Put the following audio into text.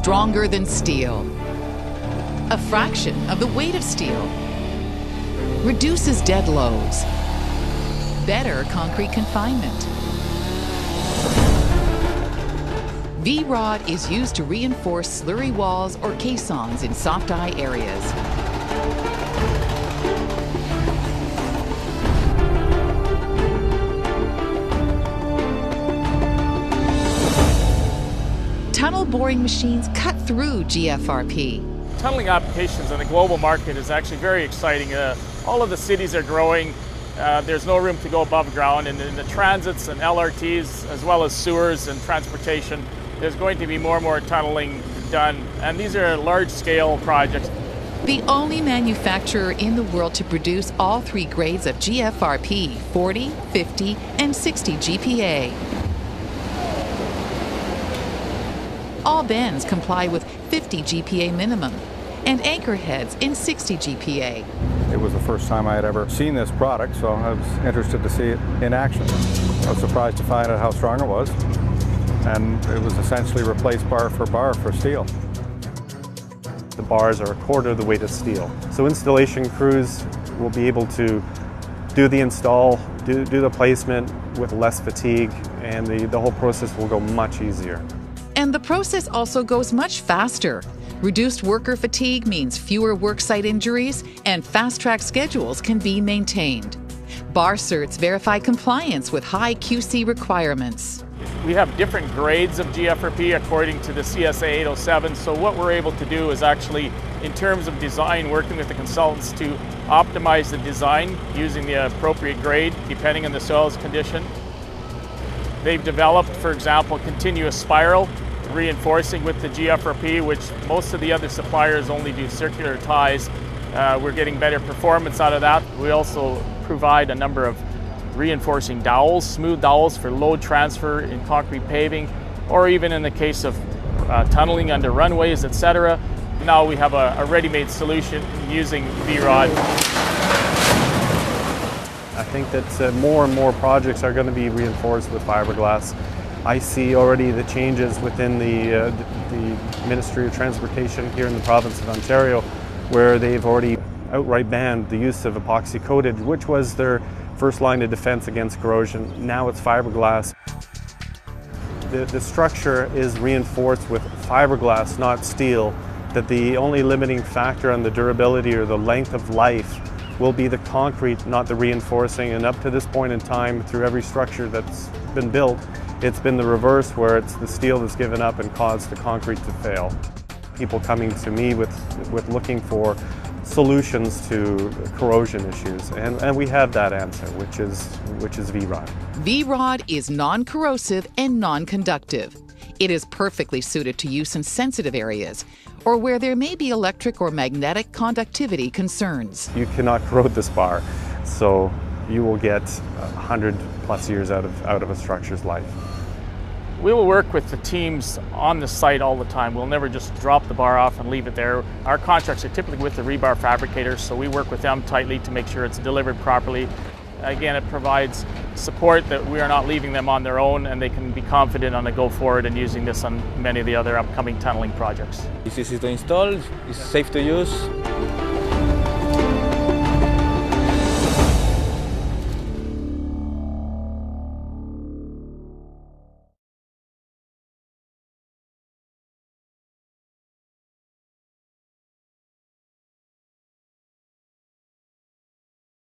stronger than steel. A fraction of the weight of steel. Reduces dead loads. Better concrete confinement. V-ROD is used to reinforce slurry walls or caissons in soft eye areas. Tunnel boring machines cut through GFRP. Tunneling applications in the global market is actually very exciting. All of the cities are growing. There's no room to go above ground, and in the transits and LRTs, as well as sewers and transportation, there's going to be more and more tunneling done, and these are large-scale projects. The only manufacturer in the world to produce all three grades of GFRP, 40, 50, and 60 GPa. All bends comply with 50 GPa minimum, and anchor heads in 60 GPa. It was the first time I had ever seen this product, so I was interested to see it in action. I was surprised to find out how strong it was, and it was essentially replaced bar for steel. The bars are a quarter of the weight of steel. So installation crews will be able to do the install, do the placement with less fatigue, and the whole process will go much easier. And the process also goes much faster. Reduced worker fatigue means fewer worksite injuries, and fast-track schedules can be maintained. Bar certs verify compliance with high QC requirements. We have different grades of GFRP according to the CSA 807, so what we're able to do is actually, in terms of design, working with the consultants to optimize the design using the appropriate grade depending on the soil's condition. They've developed, for example, continuous spiral reinforcing with the GFRP, which most of the other suppliers only do circular ties. We're getting better performance out of that. We also provide a number of reinforcing dowels, smooth dowels for load transfer in concrete paving, or even in the case of tunneling under runways, etc. Now we have a ready-made solution using V-ROD. I think that more and more projects are going to be reinforced with fiberglass. I see already the changes within the Ministry of Transportation here in the province of Ontario, where they've already outright banned the use of epoxy coated, which was their first line of defense against corrosion. Now it's fiberglass. The structure is reinforced with fiberglass, not steel, that the only limiting factor on the durability or the length of life will be the concrete, not the reinforcing. And up to this point in time, through every structure that's been built, it's been the reverse, where it's the steel that's given up and caused the concrete to fail. People coming to me with looking for solutions to corrosion issues, and we have that answer, which is V-ROD. V-ROD is non-corrosive and non-conductive. It is perfectly suited to use in sensitive areas or where there may be electric or magnetic conductivity concerns. You cannot corrode this bar, so you will get 100+ years out of a structure's life. We will work with the teams on the site all the time. We'll never just drop the bar off and leave it there. Our contracts are typically with the rebar fabricators, so we work with them tightly to make sure it's delivered properly. Again, it provides support that we are not leaving them on their own, and they can be confident on the go forward and using this on many of the other upcoming tunneling projects. It's easy to install, it's safe to use,